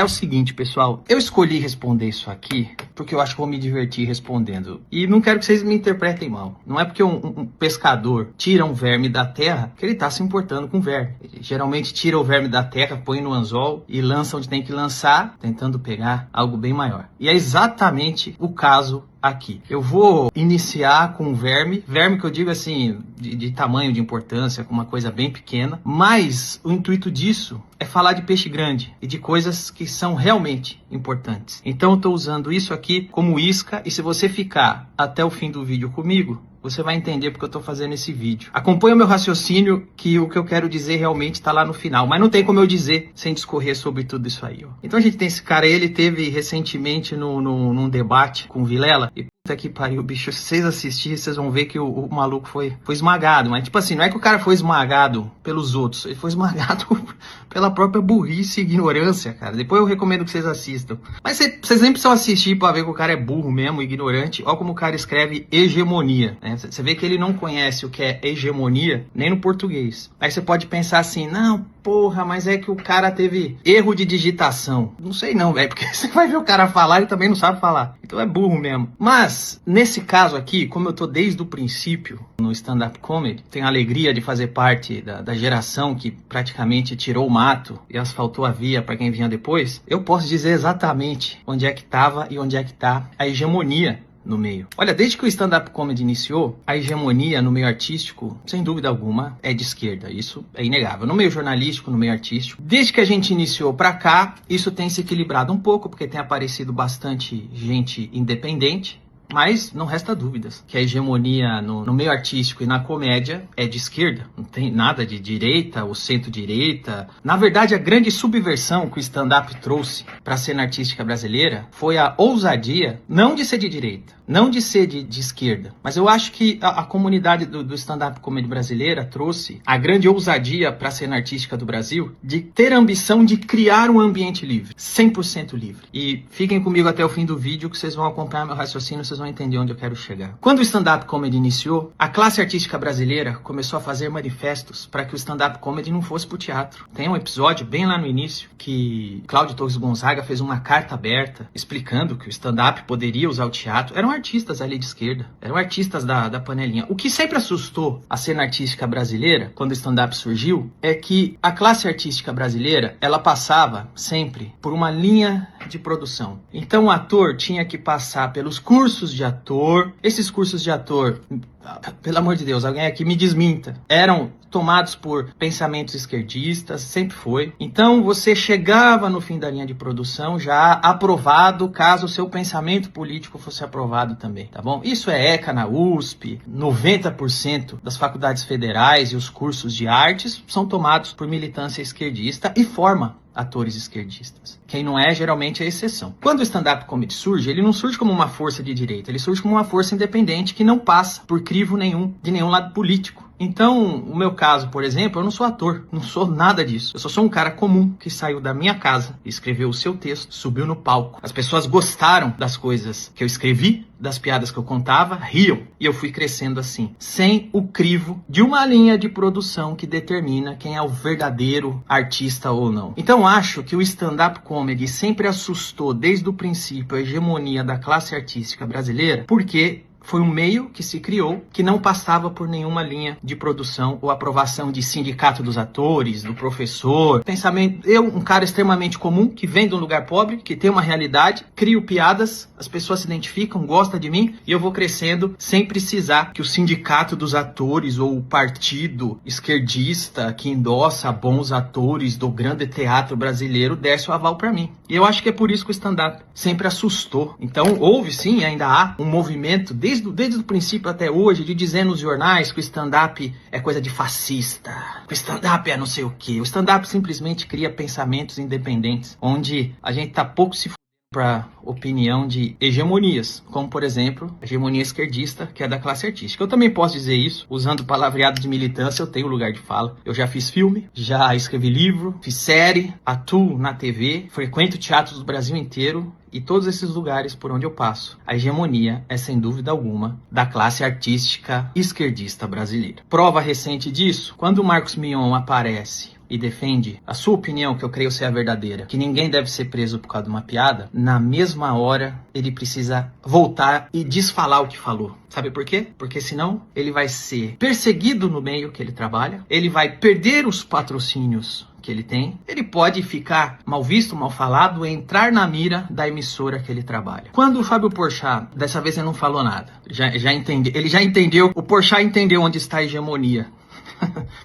É o seguinte, pessoal, eu escolhi responder isso aqui porque eu acho que vou me divertir respondendo. E não quero que vocês me interpretem mal. Não é porque um pescador tira um verme da terra que ele tá se importando com verme. Ele geralmente tira o verme da terra, põe no anzol e lança onde tem que lançar, tentando pegar algo bem maior. E é exatamente o caso aqui. Eu vou iniciar com verme que eu digo assim, de tamanho, de importância, com uma coisa bem pequena, mas o intuito disso é falar de peixe grande e de coisas que são realmente importantes. Então eu estou usando isso aqui como isca, e se você ficar até o fim do vídeo comigo, você vai entender porque eu estou fazendo esse vídeo. Acompanha o meu raciocínio, que o que eu quero dizer realmente está lá no final. Mas não tem como eu dizer sem discorrer sobre tudo isso aí. Ó. Então a gente tem esse cara, ele teve recentemente num debate com o Vilela. E puta que pariu, bicho. Se vocês assistirem, vocês vão ver que o maluco foi esmagado. Mas tipo assim, não é que o cara foi esmagado pelos outros. Ele foi esmagado pela própria burrice e ignorância, cara. Depois eu recomendo que vocês assistam. Mas vocês nem precisam assistir pra ver que o cara é burro mesmo, ignorante. Olha como o cara escreve hegemonia, né? Você vê que ele não conhece o que é hegemonia, nem no português. Aí você pode pensar assim, não, porra, mas é que o cara teve erro de digitação. Não sei não, velho, porque você vai ver o cara falar e também não sabe falar. Então é burro mesmo. Mas, nesse caso aqui, como eu tô desde o princípio no stand-up comedy, tenho a alegria de fazer parte da geração que praticamente tirou o mato e asfaltou a via para quem vinha depois, eu posso dizer exatamente onde é que tava e onde é que tá a hegemonia no meio. Olha, desde que o stand-up comedy iniciou, a hegemonia no meio artístico, sem dúvida alguma, é de esquerda. Isso é inegável. No meio jornalístico, no meio artístico. Desde que a gente iniciou pra cá, isso tem se equilibrado um pouco, porque tem aparecido bastante gente independente. Mas não resta dúvidas que a hegemonia no meio artístico e na comédia é de esquerda. Não tem nada de direita ou centro-direita. Na verdade, a grande subversão que o stand-up trouxe para a cena artística brasileira foi a ousadia, não de ser de direita, não de ser de esquerda. Mas eu acho que a comunidade do stand-up comedy brasileira trouxe a grande ousadia para a cena artística do Brasil de ter a ambição de criar um ambiente livre, 100% livre. E fiquem comigo até o fim do vídeo que vocês vão acompanhar meu raciocínio, vocês vão entender onde eu quero chegar. Quando o stand-up comedy iniciou, a classe artística brasileira começou a fazer manifestos para que o stand-up comedy não fosse pro teatro. Tem um episódio bem lá no início que Cláudio Torres Gonzaga fez uma carta aberta explicando que o stand-up poderia usar o teatro. Eram artistas ali de esquerda, eram artistas da panelinha. O que sempre assustou a cena artística brasileira quando o stand-up surgiu é que a classe artística brasileira, ela passava sempre por uma linha de produção. Então o ator tinha que passar pelos cursos de ator. Esses cursos de ator, pelo amor de Deus, alguém aqui me desminta, eram tomados por pensamentos esquerdistas, sempre foi. Então você chegava no fim da linha de produção já aprovado, caso o seu pensamento político fosse aprovado também, tá bom? Isso é ECA na USP, 90% das faculdades federais e os cursos de artes são tomados por militância esquerdista e forma atores esquerdistas. Quem não é, geralmente é exceção. Quando o stand-up comedy surge, ele não surge como uma força de direita, ele surge como uma força independente que não passa por crivo nenhum, de nenhum lado político. Então, o meu caso, por exemplo, eu não sou ator, não sou nada disso. Eu só sou um cara comum que saiu da minha casa, escreveu o seu texto, subiu no palco. As pessoas gostaram das coisas que eu escrevi, das piadas que eu contava, riam. E eu fui crescendo assim, sem o crivo de uma linha de produção que determina quem é o verdadeiro artista ou não. Então, acho que o stand-up comedy sempre assustou desde o princípio a hegemonia da classe artística brasileira, porque foi um meio que se criou que não passava por nenhuma linha de produção ou aprovação de sindicato dos atores, do professor. Pensamento, eu, um cara extremamente comum, que vem de um lugar pobre, que tem uma realidade, crio piadas, as pessoas se identificam, gostam de mim, e eu vou crescendo sem precisar que o sindicato dos atores ou o partido esquerdista que endossa bons atores do grande teatro brasileiro desse o aval para mim. E eu acho que é por isso que o stand-up sempre assustou. Então houve sim, ainda há um movimento desde o princípio até hoje, de dizer nos jornais que o stand-up é coisa de fascista, que o stand-up é não sei o quê. O stand-up simplesmente cria pensamentos independentes, onde a gente tá pouco se para opinião de hegemonias, como por exemplo, a hegemonia esquerdista, que é da classe artística. Eu também posso dizer isso, usando o palavreado de militância, eu tenho lugar de fala. Eu já fiz filme, já escrevi livro, fiz série, atuo na TV, frequento teatros do Brasil inteiro, e todos esses lugares por onde eu passo, a hegemonia é sem dúvida alguma da classe artística esquerdista brasileira. Prova recente disso, quando o Marcos Mion aparece e defende a sua opinião, que eu creio ser a verdadeira, que ninguém deve ser preso por causa de uma piada, na mesma hora ele precisa voltar e desfalar o que falou. Sabe por quê? Porque senão ele vai ser perseguido no meio que ele trabalha, ele vai perder os patrocínios que ele tem, ele pode ficar mal visto, mal falado, entrar na mira da emissora que ele trabalha. Quando o Fábio Porchat, dessa vez ele não falou nada, ele já entendeu, o Porchat entendeu onde está a hegemonia.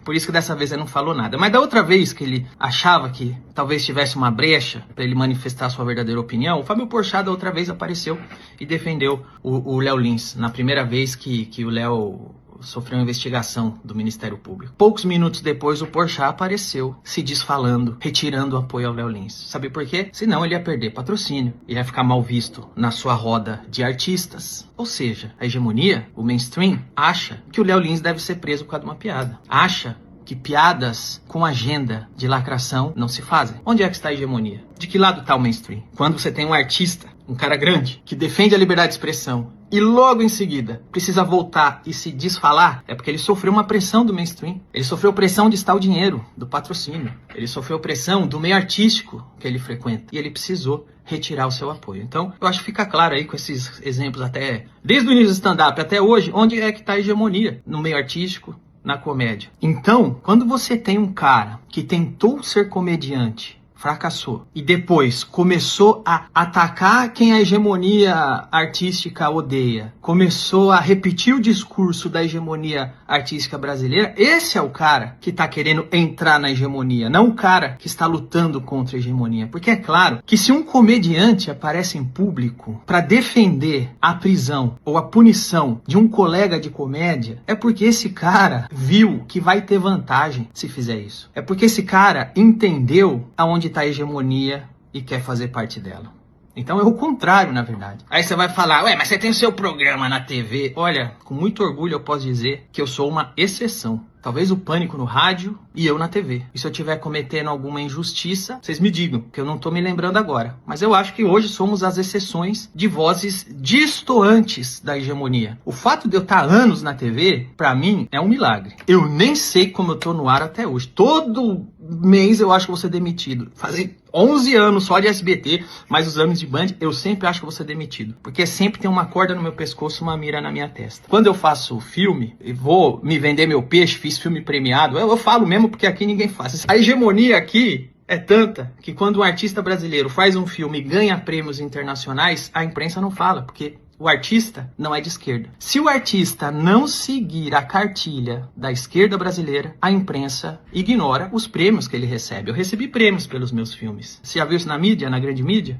Por isso que dessa vez ele não falou nada. Mas da outra vez que ele achava que talvez tivesse uma brecha para ele manifestar sua verdadeira opinião, o Fábio Porchat da outra vez apareceu e defendeu o Léo Lins, na primeira vez que o Léo sofreu uma investigação do Ministério Público. Poucos minutos depois, o Porchat apareceu se desfalando, retirando o apoio ao Léo Lins. Sabe por quê? Senão ele ia perder patrocínio, ia ficar mal visto na sua roda de artistas. Ou seja, a hegemonia, o mainstream, acha que o Léo Lins deve ser preso por causa de uma piada. Acha que piadas com agenda de lacração não se fazem. Onde é que está a hegemonia? De que lado está o mainstream? Quando você tem um artista, um cara grande, que defende a liberdade de expressão e logo em seguida precisa voltar e se desfalar, é porque ele sofreu uma pressão do mainstream. Ele sofreu pressão de estar o dinheiro, do patrocínio. Ele sofreu pressão do meio artístico que ele frequenta. E ele precisou retirar o seu apoio. Então, eu acho que fica claro aí com esses exemplos até, desde o início do stand-up até hoje, onde é que está a hegemonia no meio artístico, na comédia. Então, quando você tem um cara que tentou ser comediante, fracassou, e depois começou a atacar quem a hegemonia artística odeia, começou a repetir o discurso da hegemonia artística brasileira, esse é o cara que está querendo entrar na hegemonia, não o cara que está lutando contra a hegemonia. Porque é claro que se um comediante aparece em público para defender a prisão ou a punição de um colega de comédia, é porque esse cara viu que vai ter vantagem se fizer isso. É porque esse cara entendeu aonde está a hegemonia e quer fazer parte dela. Então é o contrário, na verdade. Aí você vai falar, ué, mas você tem o seu programa na TV. Olha, com muito orgulho eu posso dizer que eu sou uma exceção. Talvez o Pânico no rádio e eu na TV. E se eu estiver cometendo alguma injustiça, vocês me digam, que eu não tô me lembrando agora. Mas eu acho que hoje somos as exceções de vozes destoantes da hegemonia. O fato de eu estar anos na TV, pra mim, é um milagre. Eu nem sei como eu tô no ar até hoje. Todo mês eu acho que vou ser demitido. Fazem 11 anos só de SBT, mais os anos de Band, eu sempre acho que vou ser demitido. Porque sempre tem uma corda no meu pescoço, uma mira na minha testa. Quando eu faço filme, e vou me vender meu peixe, fiz filme premiado, eu falo mesmo porque aqui ninguém faz. A hegemonia aqui é tanta que quando um artista brasileiro faz um filme e ganha prêmios internacionais, a imprensa não fala, porque o artista não é de esquerda. Se o artista não seguir a cartilha da esquerda brasileira, a imprensa ignora os prêmios que ele recebe. Eu recebi prêmios pelos meus filmes. Você já viu isso na mídia, na grande mídia?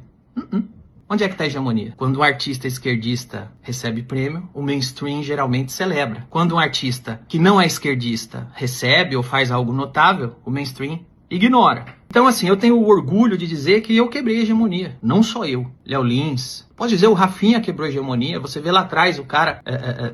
Onde é que está a hegemonia? Quando um artista esquerdista recebe prêmio, o mainstream geralmente celebra. Quando um artista que não é esquerdista recebe ou faz algo notável, o mainstream ignora. Então, assim, eu tenho o orgulho de dizer que eu quebrei a hegemonia. Não só eu. Léo Lins. Pode dizer, o Rafinha quebrou a hegemonia. Você vê lá atrás o cara,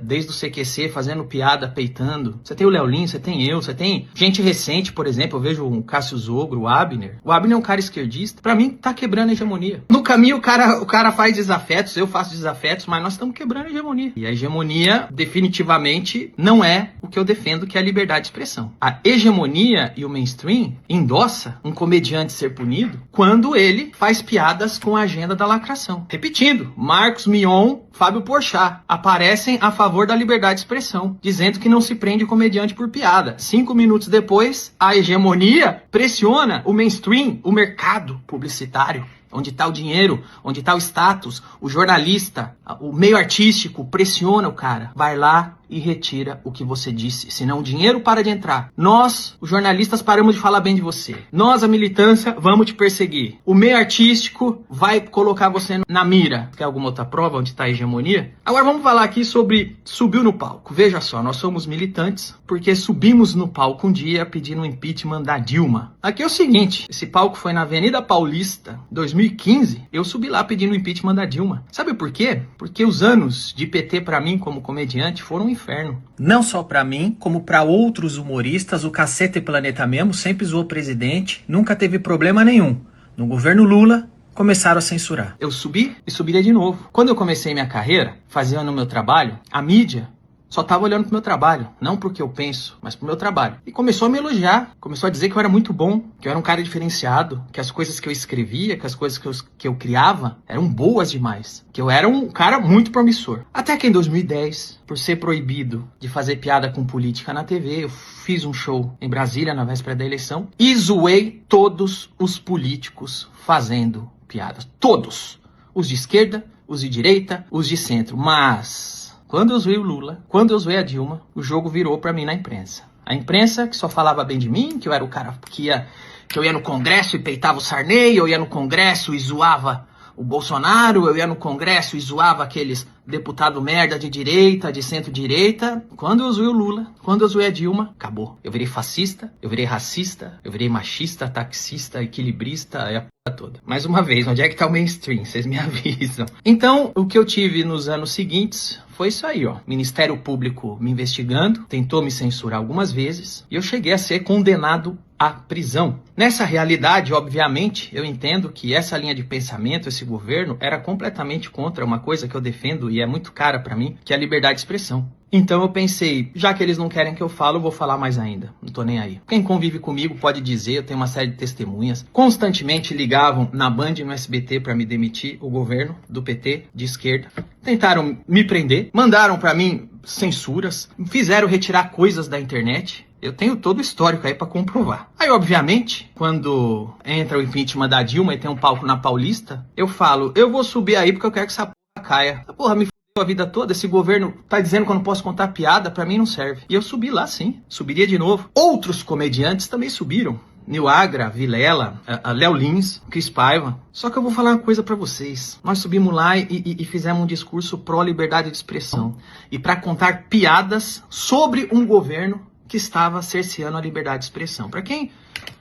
desde o CQC, fazendo piada, peitando. Você tem o Léo Lins, você tem eu, você tem gente recente, por exemplo. Eu vejo o Cássio Zogro, o Abner. O Abner é um cara esquerdista. Pra mim, tá quebrando a hegemonia. No caminho, o cara faz desafetos, eu faço desafetos, mas nós estamos quebrando a hegemonia. E a hegemonia, definitivamente, não é o que eu defendo, que é a liberdade de expressão. A hegemonia e o mainstream endossa um comediante ser punido quando ele faz piadas com a agenda da lacração. Repetindo, Marcos Mion, Fábio Porchat aparecem a favor da liberdade de expressão, dizendo que não se prende comediante por piada. 5 minutos depois, a hegemonia pressiona o mainstream, o mercado publicitário, onde está o dinheiro, onde está o status, o jornalista, o meio artístico pressiona o cara. Vai lá e retira o que você disse, senão o dinheiro para de entrar. Nós, os jornalistas, paramos de falar bem de você. Nós, a militância, vamos te perseguir. O meio artístico vai colocar você na mira. Quer alguma outra prova onde está a hegemonia? Agora vamos falar aqui sobre subiu no palco. Veja só, nós somos militantes porque subimos no palco um dia pedindo o impeachment da Dilma. Aqui é o seguinte, esse palco foi na Avenida Paulista, 2015, eu subi lá pedindo o impeachment da Dilma. Sabe por quê? Porque os anos de PT pra mim como comediante foram um inferno. Não só pra mim, como pra outros humoristas, o Cacete Planeta mesmo sempre zoou o presidente, nunca teve problema nenhum. No governo Lula, começaram a censurar. Eu subi e subiria de novo. Quando eu comecei minha carreira, fazendo o meu trabalho, a mídia Só tava olhando pro meu trabalho, não pro que eu penso, mas pro meu trabalho. E começou a me elogiar, começou a dizer que eu era muito bom, que eu era um cara diferenciado, que as coisas que eu escrevia, que as coisas que eu criava eram boas demais, que eu era um cara muito promissor. Até que em 2010, por ser proibido de fazer piada com política na TV, eu fiz um show em Brasília na véspera da eleição e zoei todos os políticos fazendo piadas. Todos. Os de esquerda, os de direita, os de centro. Mas quando eu zoei o Lula, quando eu zoei a Dilma, o jogo virou pra mim na imprensa. A imprensa que só falava bem de mim, que eu era o cara que eu ia no Congresso e peitava o Sarney, eu ia no Congresso e zoava o Bolsonaro, eu ia no Congresso e zoava aqueles deputados merda de direita, de centro-direita. Quando eu zoei o Lula, quando eu zoei a Dilma, acabou. Eu virei fascista, eu virei racista, eu virei machista, taxista, equilibrista, e a porra toda. Mais uma vez, onde é que tá o mainstream? Vocês me avisam. Então, o que eu tive nos anos seguintes foi isso aí, ó. Ministério Público me investigando, tentou me censurar algumas vezes, e eu cheguei a ser condenado à prisão. Nessa realidade, obviamente, eu entendo que essa linha de pensamento, esse governo, era completamente contra uma coisa que eu defendo e é muito cara pra mim, que é a liberdade de expressão. Então eu pensei, já que eles não querem que eu fale, eu vou falar mais ainda. Não tô nem aí. Quem convive comigo pode dizer, eu tenho uma série de testemunhas. Constantemente ligavam na Band e no SBT para me demitir, o governo do PT, de esquerda. Tentaram me prender, mandaram para mim censuras, fizeram retirar coisas da internet. Eu tenho todo o histórico aí pra comprovar. Aí, obviamente, quando entra o impeachment da Dilma e tem um palco na Paulista, eu falo, eu vou subir aí porque eu quero que essa porra caia. Essa porra me fudeu a vida toda, esse governo tá dizendo que eu não posso contar piada, pra mim não serve. E eu subi lá sim, subiria de novo. Outros comediantes também subiram. Nil Agra, Vilela, Léo Lins, Cris Paiva. Só que eu vou falar uma coisa pra vocês. Nós subimos lá e fizemos um discurso pró-liberdade de expressão. E pra contar piadas sobre um governo que estava cerceando a liberdade de expressão. Para quem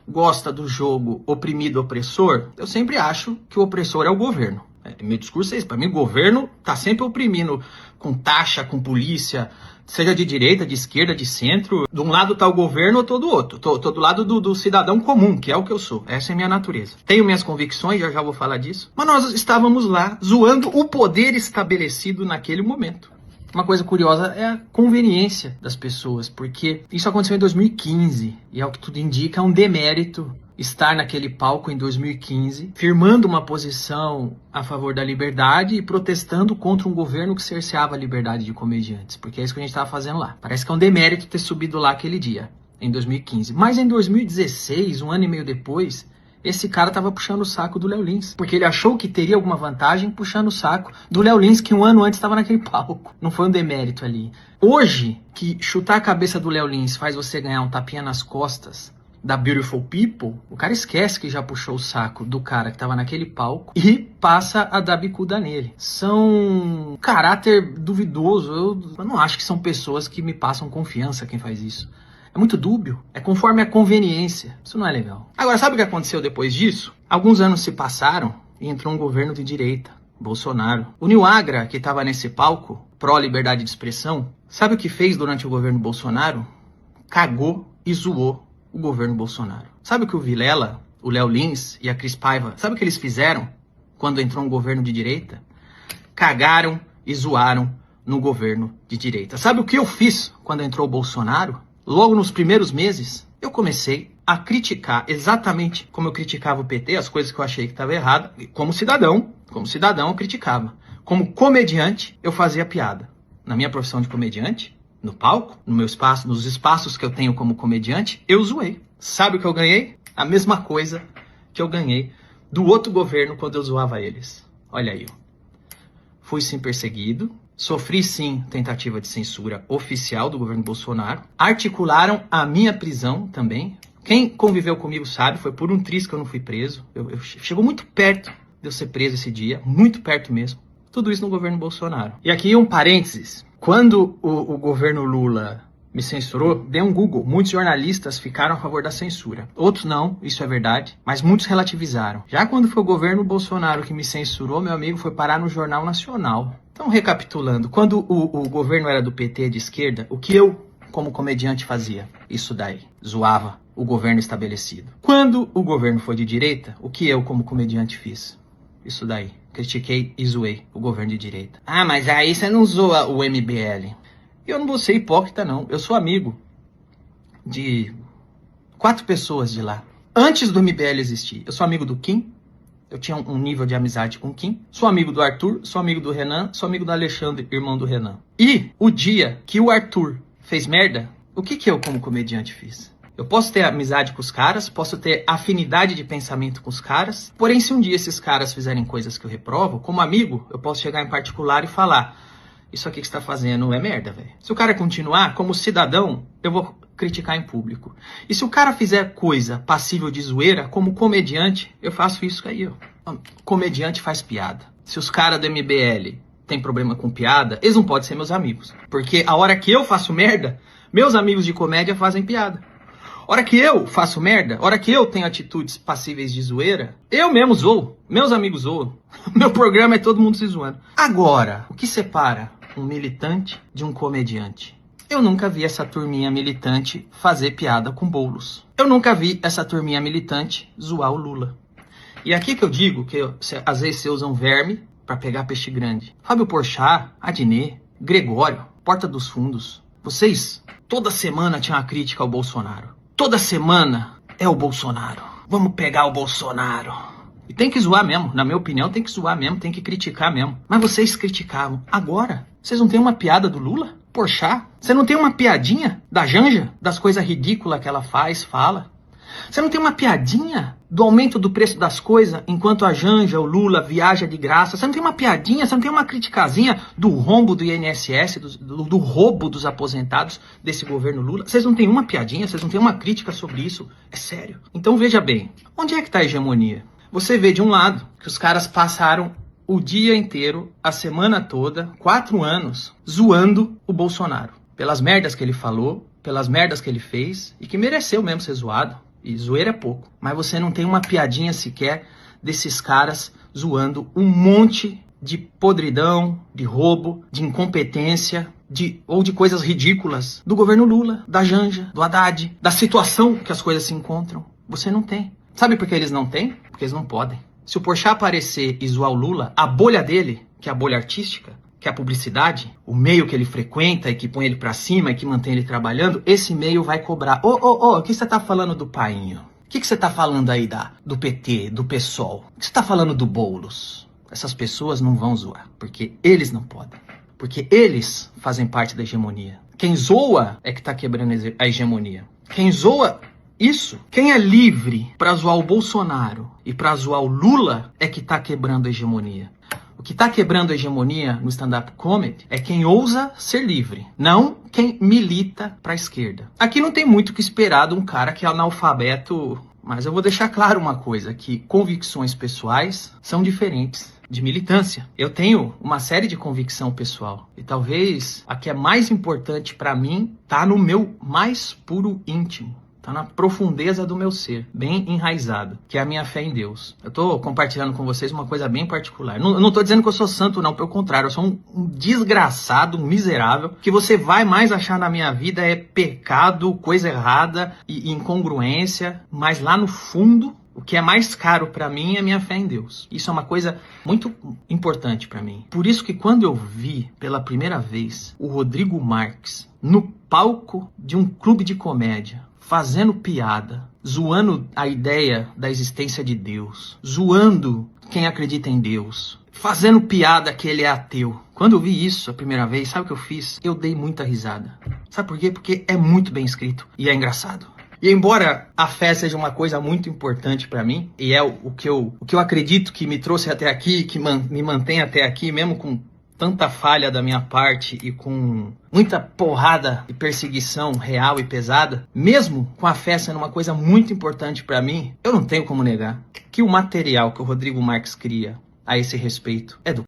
gosta do jogo oprimido-opressor, eu sempre acho que o opressor é o governo. Meu discurso é esse. Para mim, o governo tá sempre oprimindo com taxa, com polícia, seja de direita, de esquerda, de centro. De um lado tá o governo, ou tô do outro. Tô do lado do cidadão comum, que é o que eu sou. Essa é a minha natureza. Tenho minhas convicções, já vou falar disso. Mas nós estávamos lá zoando o poder estabelecido naquele momento. Uma coisa curiosa é a conveniência das pessoas, porque isso aconteceu em 2015, e ao que tudo indica é um demérito estar naquele palco em 2015, firmando uma posição a favor da liberdade e protestando contra um governo que cerceava a liberdade de comediantes, porque é isso que a gente estava fazendo lá. Parece que é um demérito ter subido lá aquele dia, em 2015. Mas em 2016, um ano e meio depois, esse cara tava puxando o saco do Léo Lins, porque ele achou que teria alguma vantagem puxando o saco do Léo Lins, que um ano antes estava naquele palco. Não foi um demérito ali. Hoje, que chutar a cabeça do Léo Lins faz você ganhar um tapinha nas costas da Beautiful People, o cara esquece que já puxou o saco do cara que tava naquele palco e passa a dar bicuda nele. São caráter duvidoso. Eu não acho que são pessoas que me passam confiança quem faz isso. É muito dúbio, é conforme a conveniência. Isso não é legal. Agora, sabe o que aconteceu depois disso? Alguns anos se passaram e entrou um governo de direita, Bolsonaro. O Nil Agra, que estava nesse palco, pró-liberdade de expressão, sabe o que fez durante o governo Bolsonaro? Cagou e zoou o governo Bolsonaro. Sabe o que o Vilela, o Léo Lins e a Cris Paiva, sabe o que eles fizeram quando entrou um governo de direita? Cagaram e zoaram no governo de direita. Sabe o que eu fiz quando entrou o Bolsonaro? Logo nos primeiros meses, eu comecei a criticar exatamente como eu criticava o PT, as coisas que eu achei que estavam erradas. Como cidadão eu criticava. Como comediante, eu fazia piada. Na minha profissão de comediante, no palco, no meu espaço, nos espaços que eu tenho como comediante, eu zoei. Sabe o que eu ganhei? A mesma coisa que eu ganhei do outro governo quando eu zoava eles. Olha aí, ó. Fui sim perseguido. Sofri sim tentativa de censura oficial do governo Bolsonaro. Articularam a minha prisão também. Quem conviveu comigo sabe, foi por um triz que eu não fui preso. Chegou muito perto de eu ser preso esse dia, muito perto mesmo. Tudo isso no governo Bolsonaro. E aqui um parênteses. Quando o governo Lula me censurou, dei um Google. Muitos jornalistas ficaram a favor da censura. Outros não, isso é verdade, mas muitos relativizaram. Já quando foi o governo Bolsonaro que me censurou, meu amigo, foi parar no Jornal Nacional. Então, recapitulando, quando o governo era do PT de esquerda, o que eu, como comediante, fazia? Isso daí, zoava o governo estabelecido. Quando o governo foi de direita, o que eu, como comediante, fiz? Isso daí, critiquei e zoei o governo de direita. Ah, mas aí você não zoa o MBL. Eu não vou ser hipócrita, não. Eu sou amigo de 4 pessoas de lá. Antes do MBL existir, eu sou amigo do Kim. Eu tinha um nível de amizade com o Kim. Sou amigo do Arthur, sou amigo do Renan, sou amigo do Alexandre, irmão do Renan. E o dia que o Arthur fez merda, o que eu como comediante fiz? Eu posso ter amizade com os caras, posso ter afinidade de pensamento com os caras, porém se um dia esses caras fizerem coisas que eu reprovo, como amigo, eu posso chegar em particular e falar: isso aqui que você tá fazendo é merda, velho. Se o cara continuar, como cidadão, eu vou criticar em público. E se o cara fizer coisa passível de zoeira, como comediante, eu faço isso aí, ó. Comediante faz piada. Se os caras do MBL têm problema com piada, eles não podem ser meus amigos. Porque a hora que eu faço merda, meus amigos de comédia fazem piada. A hora que eu faço merda, a hora que eu tenho atitudes passíveis de zoeira, eu mesmo zoo. Meus amigos zoam. Meu programa é todo mundo se zoando. Agora, o que separa um militante de um comediante? Eu nunca vi essa turminha militante fazer piada com Boulos. Eu nunca vi essa turminha militante zoar o Lula. E aqui que eu digo que às vezes vocês usam verme pra pegar peixe grande. Fábio Porchat, Adnet, Gregório, Porta dos Fundos. Vocês, toda semana tinha uma crítica ao Bolsonaro. Toda semana é o Bolsonaro. Vamos pegar o Bolsonaro. E tem que zoar mesmo. Na minha opinião, tem que zoar mesmo, tem que criticar mesmo. Mas vocês criticavam. Agora, vocês não têm uma piada do Lula? Porchat? Você não tem uma piadinha da Janja? Das coisas ridículas que ela faz, fala? Você não tem uma piadinha do aumento do preço das coisas enquanto a Janja, o Lula, viaja de graça? Você não tem uma piadinha, você não tem uma criticazinha do rombo do INSS, do roubo dos aposentados desse governo Lula? Vocês não têm uma piadinha, vocês não têm uma crítica sobre isso? É sério. Então veja bem, onde é que está a hegemonia? Você vê de um lado que os caras passaram o dia inteiro, a semana toda, 4 anos, zoando o Bolsonaro. Pelas merdas que ele falou, pelas merdas que ele fez, e que mereceu mesmo ser zoado. E zoeira é pouco. Mas você não tem uma piadinha sequer desses caras zoando um monte de podridão, de roubo, de incompetência, ou de coisas ridículas do governo Lula, da Janja, do Haddad, da situação que as coisas se encontram. Você não tem. Sabe por que eles não têm? Porque eles não podem. Se o Porchat aparecer e zoar o Lula, a bolha dele, que é a bolha artística, que é a publicidade, o meio que ele frequenta e que põe ele pra cima e que mantém ele trabalhando, esse meio vai cobrar. O que você tá falando do Painho? O que você tá falando aí do PT, do PSOL? O que você tá falando do Boulos? Essas pessoas não vão zoar, porque eles não podem. Porque eles fazem parte da hegemonia. Quem zoa é que tá quebrando a hegemonia. Quem zoa isso, quem é livre pra zoar o Bolsonaro e pra zoar o Lula é que tá quebrando a hegemonia. O que tá quebrando a hegemonia no stand-up comedy é quem ousa ser livre, não quem milita pra esquerda. Aqui não tem muito o que esperar de um cara que é analfabeto, mas eu vou deixar claro uma coisa, que convicções pessoais são diferentes de militância. Eu tenho uma série de convicção pessoal e talvez a que é mais importante pra mim tá no meu mais puro íntimo. Tá na profundeza do meu ser, bem enraizado, que é a minha fé em Deus. Eu tô compartilhando com vocês uma coisa bem particular. Eu não tô dizendo que eu sou santo, não, pelo contrário. Eu sou um desgraçado, um miserável. O que você vai mais achar na minha vida é pecado, coisa errada e incongruência. Mas lá no fundo, o que é mais caro pra mim é minha fé em Deus. Isso é uma coisa muito importante pra mim. Por isso que quando eu vi pela primeira vez o Rodrigo Marques no palco de um clube de comédia, fazendo piada, zoando a ideia da existência de Deus, zoando quem acredita em Deus, fazendo piada que ele é ateu. Quando eu vi isso a primeira vez, sabe o que eu fiz? Eu dei muita risada. Sabe por quê? Porque é muito bem escrito e é engraçado. E embora a fé seja uma coisa muito importante pra mim, e é o que eu acredito que me trouxe até aqui, que me mantém até aqui, mesmo com tanta falha da minha parte e com muita porrada e perseguição real e pesada, mesmo com a fé sendo uma coisa muito importante pra mim, eu não tenho como negar que o material que o Rodrigo Marques cria a esse respeito é do...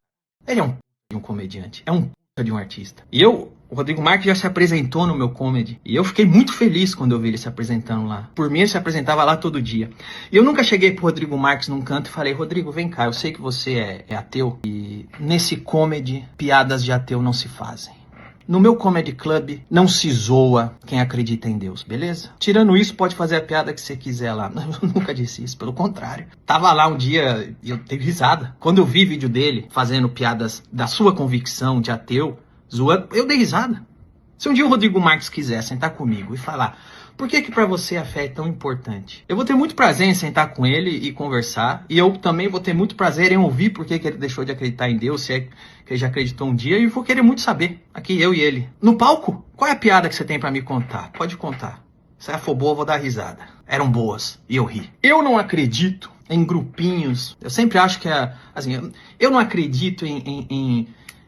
Ele é um comediante, é um de um artista. E o Rodrigo Marques já se apresentou no meu comedy. E eu fiquei muito feliz quando eu vi ele se apresentando lá. Por mim, ele se apresentava lá todo dia. E eu nunca cheguei pro Rodrigo Marques num canto e falei: Rodrigo, vem cá, eu sei que você é ateu. E nesse comedy, piadas de ateu não se fazem. No meu comedy club, não se zoa quem acredita em Deus, beleza? Tirando isso, pode fazer a piada que você quiser lá. Eu nunca disse isso, pelo contrário. Tava lá um dia e eu dei risada. Quando eu vi vídeo dele fazendo piadas da sua convicção de ateu, zoando, eu dei risada. Se um dia o Rodrigo Marques quiser sentar comigo e falar por que pra você a fé é tão importante, eu vou ter muito prazer em sentar com ele e conversar, e eu também vou ter muito prazer em ouvir por que ele deixou de acreditar em Deus, se é que ele já acreditou um dia, e vou querer muito saber, aqui eu e ele. No palco, qual é a piada que você tem pra me contar? Pode contar. Se ela for boa, eu vou dar risada. Eram boas, e eu ri. Eu não acredito em grupinhos, eu sempre acho que assim, eu não acredito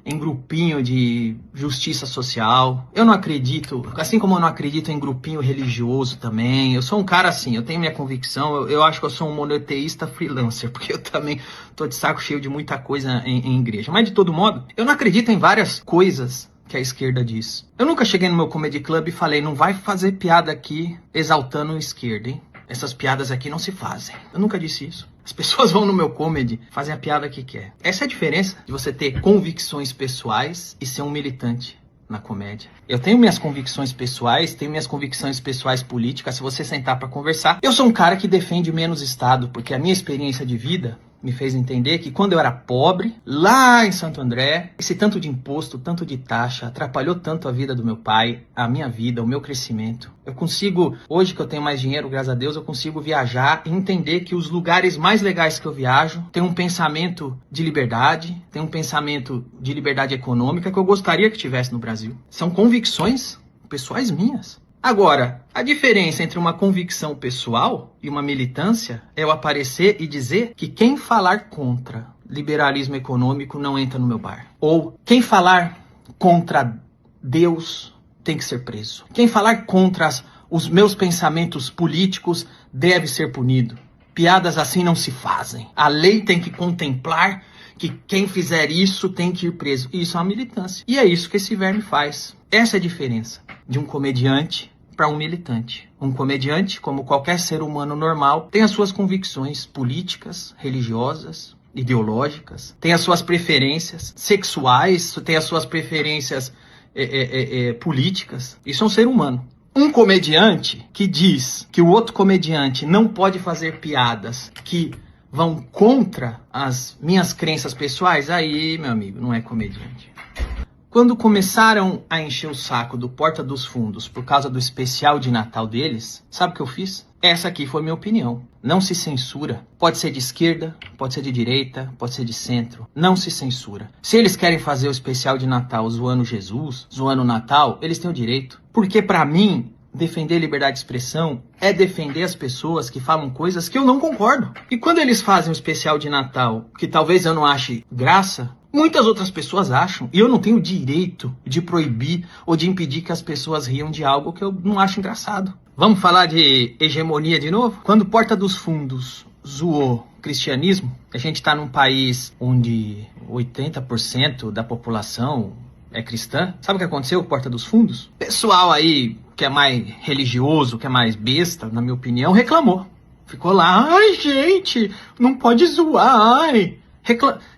em grupinho de justiça social, eu não acredito, assim como eu não acredito em grupinho religioso também, eu sou um cara assim, eu tenho minha convicção, eu acho que eu sou um monoteísta freelancer, porque eu também tô de saco cheio de muita coisa em igreja, mas de todo modo, eu não acredito em várias coisas que a esquerda diz. Eu nunca cheguei no meu comedy club e falei, não vai fazer piada aqui exaltando a esquerda, hein? Essas piadas aqui não se fazem. Eu nunca disse isso. As pessoas vão no meu comedy, fazem a piada que quer. Essa é a diferença de você ter convicções pessoais e ser um militante na comédia. Eu tenho minhas convicções pessoais, tenho minhas convicções pessoais políticas. Se você sentar pra conversar, eu sou um cara que defende menos Estado, porque a minha experiência de vida me fez entender que quando eu era pobre, lá em Santo André, esse tanto de imposto, tanto de taxa, atrapalhou tanto a vida do meu pai, a minha vida, o meu crescimento. Eu consigo, hoje que eu tenho mais dinheiro, graças a Deus, eu consigo viajar e entender que os lugares mais legais que eu viajo têm um pensamento de liberdade, tem um pensamento de liberdade econômica que eu gostaria que tivesse no Brasil. São convicções pessoais minhas. Agora, a diferença entre uma convicção pessoal e uma militância é eu aparecer e dizer que quem falar contra liberalismo econômico não entra no meu bar. Ou quem falar contra Deus tem que ser preso. Quem falar contra os meus pensamentos políticos deve ser punido. Piadas assim não se fazem. A lei tem que contemplar que quem fizer isso tem que ir preso. Isso é uma militância. E é isso que esse verme faz. Essa é a diferença de um comediante para um militante. Um comediante, como qualquer ser humano normal, tem as suas convicções políticas, religiosas, ideológicas, tem as suas preferências sexuais, tem as suas preferências políticas. Isso é um ser humano. Um comediante que diz que o outro comediante não pode fazer piadas que vão contra as minhas crenças pessoais, aí, meu amigo, não é comediante. Quando começaram a encher o saco do Porta dos Fundos por causa do especial de Natal deles, sabe o que eu fiz? Essa aqui foi minha opinião. Não se censura. Pode ser de esquerda, pode ser de direita, pode ser de centro. Não se censura. Se eles querem fazer o especial de Natal zoando Jesus, zoando o Natal, eles têm o direito. Porque pra mim, defender liberdade de expressão é defender as pessoas que falam coisas que eu não concordo. E quando eles fazem um especial de Natal, que talvez eu não ache graça, muitas outras pessoas acham, e eu não tenho direito de proibir ou de impedir que as pessoas riam de algo que eu não acho engraçado. Vamos falar de hegemonia de novo? Quando Porta dos Fundos zoou cristianismo, a gente está num país onde 80% da população é cristã. Sabe o que aconteceu com Porta dos Fundos? Pessoal aí que é mais religioso, que é mais besta, na minha opinião, reclamou. Ficou lá, ai gente, não pode zoar, ai.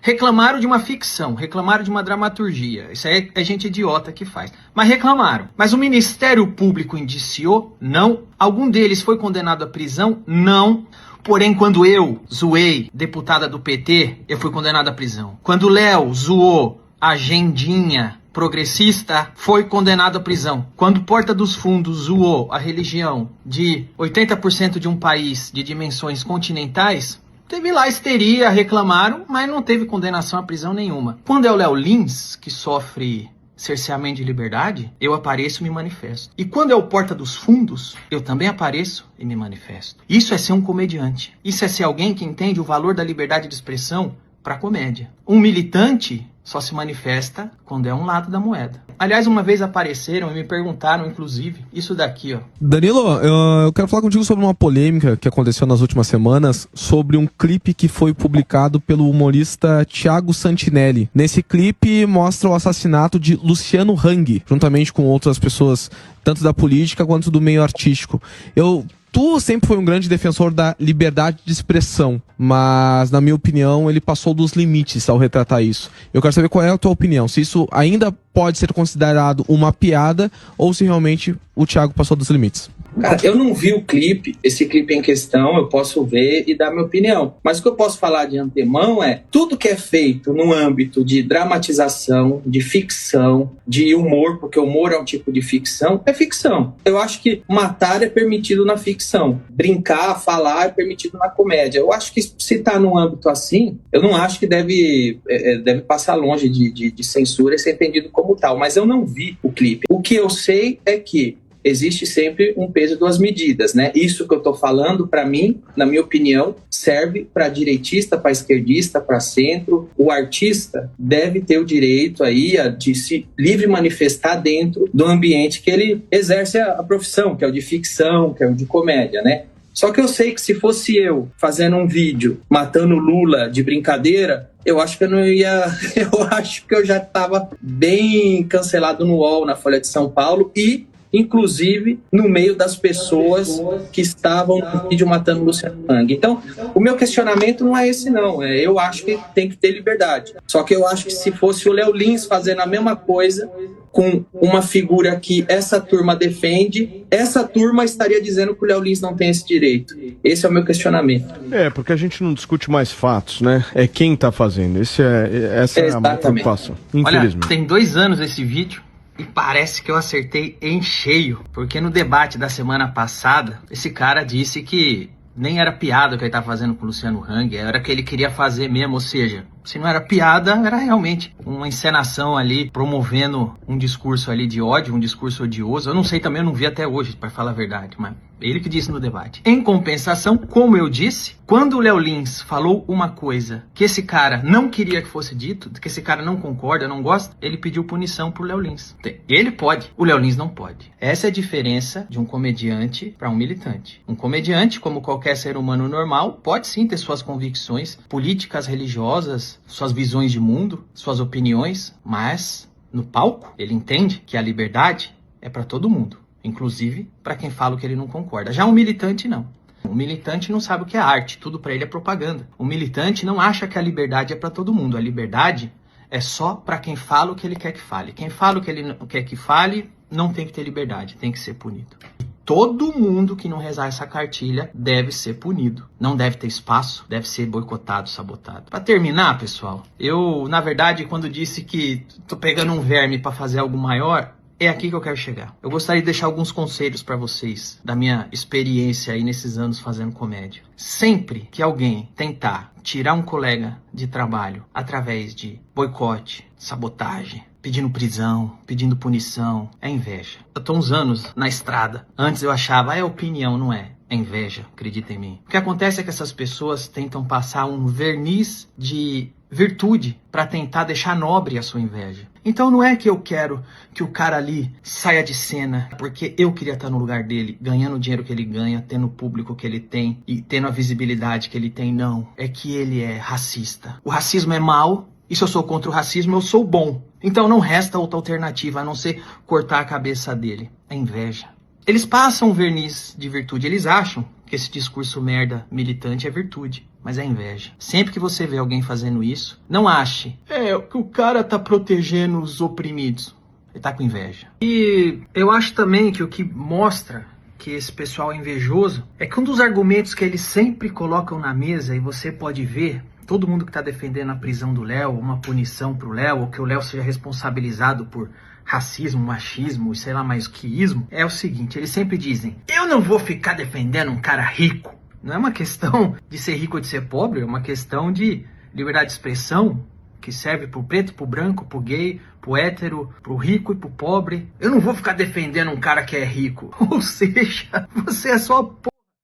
Reclamaram de uma ficção, reclamaram de uma dramaturgia. Isso aí é gente idiota que faz. Mas reclamaram. Mas o Ministério Público indiciou? Não. Algum deles foi condenado à prisão? Não. Porém, quando eu zoei deputada do PT, eu fui condenado à prisão. Quando o Léo zoou a agendinha progressista, foi condenado à prisão. Quando Porta dos Fundos zoou a religião de 80% de um país de dimensões continentais, teve lá histeria, reclamaram, mas não teve condenação à prisão nenhuma. Quando é o Léo Lins, que sofre cerceamento de liberdade, eu apareço e me manifesto. E quando é o Porta dos Fundos, eu também apareço e me manifesto. Isso é ser um comediante. Isso é ser alguém que entende o valor da liberdade de expressão para a comédia. Um militante só se manifesta quando é um lado da moeda. Aliás, uma vez apareceram e me perguntaram, inclusive, isso daqui, ó. Danilo, eu quero falar contigo sobre uma polêmica que aconteceu nas últimas semanas sobre um clipe que foi publicado pelo humorista Thiago Santinelli. Nesse clipe mostra o assassinato de Luciano Hang, juntamente com outras pessoas, tanto da política quanto do meio artístico. Tu sempre foi um grande defensor da liberdade de expressão, mas, na minha opinião, ele passou dos limites ao retratar isso. Eu quero saber qual é a tua opinião, se isso ainda pode ser considerado uma piada ou se realmente o Thiago passou dos limites. Cara, eu não vi o clipe, esse clipe em questão, eu posso ver e dar minha opinião. Mas o que eu posso falar de antemão é tudo que é feito no âmbito de dramatização, de ficção, de humor, porque o humor é um tipo de ficção, é ficção. Eu acho que matar é permitido na ficção. Brincar, falar é permitido na comédia. Eu acho que se tá num âmbito assim, eu não acho que deve passar longe de censura e ser entendido como tal. Mas eu não vi o clipe. O que eu sei é que existe sempre um peso e duas medidas, né? Isso que eu tô falando, para mim, na minha opinião, serve para direitista, para esquerdista, para centro. O artista deve ter o direito aí de se livre manifestar dentro do ambiente que ele exerce a profissão, que é o de ficção, que é o de comédia, né? Só que eu sei que se fosse eu fazendo um vídeo matando Lula de brincadeira, eu acho que eu não ia... Eu acho que eu já estava bem cancelado no UOL, na Folha de São Paulo e inclusive no meio das pessoas que estavam no vídeo matando Luciano Hang. Então, o meu questionamento não é esse não, eu acho que tem que ter liberdade. Só que eu acho que se fosse o Léo Lins fazendo a mesma coisa com uma figura que essa turma defende, essa turma estaria dizendo que o Léo Lins não tem esse direito. Esse é o meu questionamento. Porque a gente não discute mais fatos, né? É quem tá fazendo. Essa é a minha preocupação. Infelizmente. Olha, tem 2 anos esse vídeo. E parece que eu acertei em cheio, porque no debate da semana passada, esse cara disse que nem era piada o que ele estava fazendo com o Luciano Hang, era o que ele queria fazer mesmo, ou seja, se não era piada, era realmente uma encenação ali, promovendo um discurso ali de ódio, um discurso odioso. Eu não sei também, eu não vi até hoje, para falar a verdade, mas ele que disse no debate. Em compensação, como eu disse, quando o Léo Lins falou uma coisa que esse cara não queria que fosse dito, que esse cara não concorda, não gosta, ele pediu punição pro Léo Lins. Ele pode, o Léo Lins não pode. Essa é a diferença de um comediante para um militante. Um comediante, como qualquer ser humano normal, pode sim ter suas convicções políticas, religiosas, suas visões de mundo, suas opiniões, mas no palco ele entende que a liberdade é para todo mundo, inclusive para quem fala o que ele não concorda. Já um militante não. O militante não sabe o que é arte, tudo para ele é propaganda. O militante não acha que a liberdade é para todo mundo. A liberdade é só para quem fala o que ele quer que fale. Quem fala o que ele não quer que fale não tem que ter liberdade, tem que ser punido. Todo mundo que não rezar essa cartilha deve ser punido. Não deve ter espaço, deve ser boicotado, sabotado. Para terminar, pessoal, eu, na verdade, quando disse que tô pegando um verme para fazer algo maior, é aqui que eu quero chegar. Eu gostaria de deixar alguns conselhos para vocês, da minha experiência aí nesses anos fazendo comédia. Sempre que alguém tentar tirar um colega de trabalho através de boicote, sabotagem, pedindo prisão, pedindo punição, é inveja. Eu tô uns anos na estrada. Antes eu achava, é opinião, não é? É inveja, acredita em mim. O que acontece é que essas pessoas tentam passar um verniz de virtude para tentar deixar nobre a sua inveja. Então não é que eu quero que o cara ali saia de cena porque eu queria estar no lugar dele, ganhando o dinheiro que ele ganha, tendo o público que ele tem e tendo a visibilidade que ele tem. Não, é que ele é racista. O racismo é mau. E se eu sou contra o racismo, eu sou bom. Então não resta outra alternativa a não ser cortar a cabeça dele. É inveja. Eles passam um verniz de virtude. Eles acham que esse discurso merda militante é virtude. Mas é inveja. Sempre que você vê alguém fazendo isso, não ache que o cara tá protegendo os oprimidos. Ele tá com inveja. E eu acho também que o que mostra que esse pessoal é invejoso é que um dos argumentos que eles sempre colocam na mesa, e você pode ver, todo mundo que está defendendo a prisão do Léo, uma punição pro Léo, ou que o Léo seja responsabilizado por racismo, machismo e sei lá mais que ismo, é o seguinte, eles sempre dizem, eu não vou ficar defendendo um cara rico. Não é uma questão de ser rico ou de ser pobre, é uma questão de liberdade de expressão, que serve pro preto, pro branco, pro gay, pro hétero, pro rico e pro pobre. Eu não vou ficar defendendo um cara que é rico. Ou seja, você é só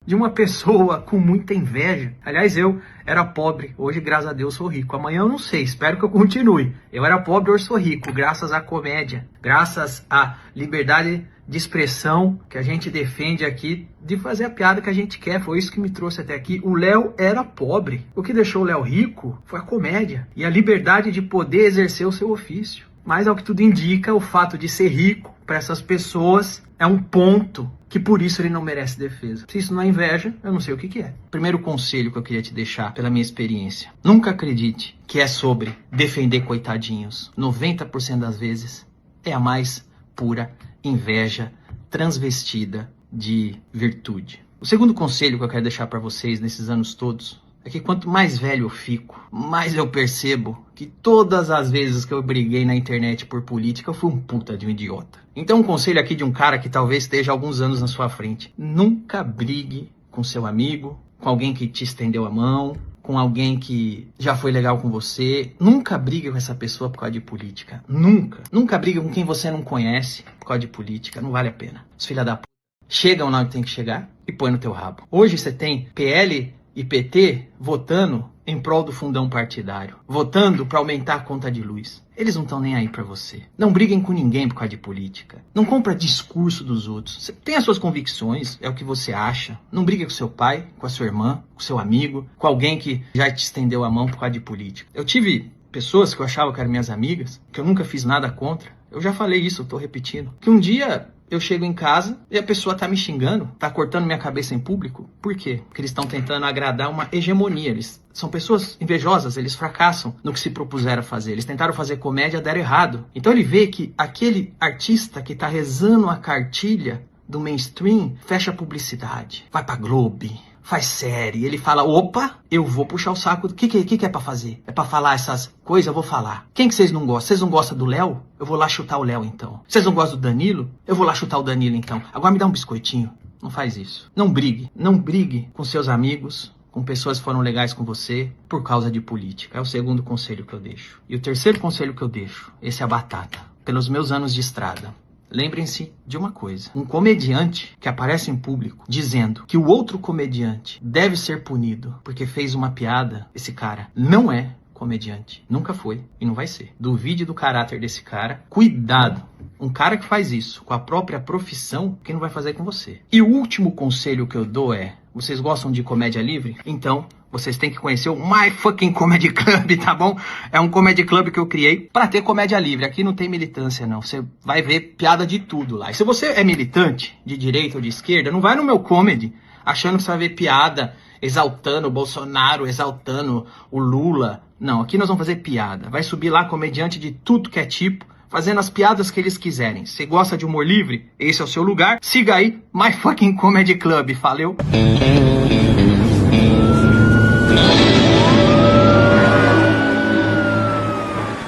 de uma pessoa com muita inveja. Aliás, eu era pobre, hoje, graças a Deus, sou rico. Amanhã eu não sei, espero que eu continue. Eu era pobre, hoje sou rico, graças à comédia, graças à liberdade de expressão que a gente defende aqui, de fazer a piada que a gente quer. Foi isso que me trouxe até aqui. O Léo era pobre. O que deixou o Léo rico foi a comédia e a liberdade de poder exercer o seu ofício. Mas, ao que tudo indica, o fato de ser rico para essas pessoas é um ponto que por isso ele não merece defesa. Se isso não é inveja, eu não sei o que é. Primeiro conselho que eu queria te deixar pela minha experiência. Nunca acredite que é sobre defender coitadinhos. 90% das vezes é a mais pura inveja transvestida de virtude. O segundo conselho que eu quero deixar para vocês nesses anos todos é que quanto mais velho eu fico, mais eu percebo que todas as vezes que eu briguei na internet por política, eu fui um puta de um idiota. Então um conselho aqui de um cara que talvez esteja alguns anos na sua frente: nunca brigue com seu amigo, com alguém que te estendeu a mão, com alguém que já foi legal com você. Nunca brigue com essa pessoa por causa de política. Nunca. Nunca brigue com quem você não conhece por causa de política. Não vale a pena. Os filha da p... chegam lá onde tem que chegar e põe no teu rabo. Hoje você tem PL e PT votando em prol do fundão partidário, votando para aumentar a conta de luz. Eles não estão nem aí para você. Não briguem com ninguém por causa de política. Não compra discurso dos outros. Você tem as suas convicções, é o que você acha. Não brigue com seu pai, com a sua irmã, com seu amigo, com alguém que já te estendeu a mão por causa de política. Eu tive pessoas que eu achava que eram minhas amigas, que eu nunca fiz nada contra. Eu já falei isso, eu tô repetindo. Que um dia eu chego em casa e a pessoa tá me xingando, tá cortando minha cabeça em público. Por quê? Porque eles estão tentando agradar uma hegemonia. Eles são pessoas invejosas, eles fracassam no que se propuseram a fazer. Eles tentaram fazer comédia, deram errado. Então ele vê que aquele artista que tá rezando a cartilha do mainstream fecha a publicidade, vai pra Globo, faz série. Ele fala: opa, eu vou puxar o saco. O que é pra fazer? É pra falar essas coisas? Eu vou falar. Quem que vocês não gostam? Vocês não gostam do Léo? Eu vou lá chutar o Léo então. Vocês não gostam do Danilo? Eu vou lá chutar o Danilo então. Agora me dá um biscoitinho. Não faz isso. Não brigue. Não brigue com seus amigos, com pessoas que foram legais com você por causa de política. É o segundo conselho que eu deixo. E o terceiro conselho que eu deixo, esse é a batata. Pelos meus anos de estrada, lembrem-se de uma coisa: um comediante que aparece em público dizendo que o outro comediante deve ser punido porque fez uma piada, esse cara não é comediante. Nunca foi e não vai ser. Duvide do caráter desse cara. Cuidado. Um cara que faz isso com a própria profissão, quem não vai fazer com você? E o último conselho que eu dou é: vocês gostam de comédia livre? Então vocês têm que conhecer o My Fucking Comedy Club, tá bom? É um comedy club que eu criei pra ter comédia livre. Aqui não tem militância, não. Você vai ver piada de tudo lá. E se você é militante, de direita ou de esquerda, não vai no meu comedy achando que você vai ver piada exaltando o Bolsonaro, exaltando o Lula. Não, aqui nós vamos fazer piada. Vai subir lá comediante de tudo que é tipo, fazendo as piadas que eles quiserem. Você gosta de humor livre? Esse é o seu lugar. Siga aí, My Fucking Comedy Club. Valeu!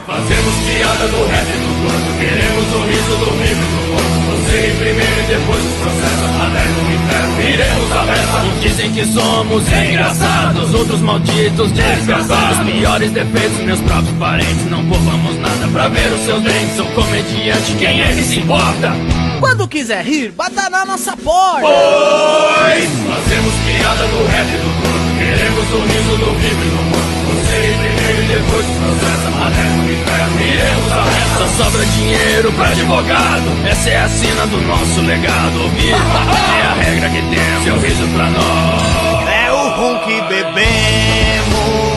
Fazemos piada do rap do gordo, queremos o riso do vivo e do morto. Você em primeiro e depois os processos, até no inferno iremos à beça. Uns dizem que somos engraçados, outros malditos desgraçados. Os piores defeitos, meus próprios parentes, não poupamos nada pra ver os seus dentes. Sou comediante, quem é que se importa? Quando quiser rir, bata na nossa porta. Pois fazemos piada do rap do gordo, queremos o riso do vivo e do morto. Você em primeiro e depois os processos, até no inferno iremos à beça. Só sobra dinheiro pra advogado, essa é a sina do nosso legado. Ouvir é a regra que temos, seu riso pra nós É o rum que bebemos.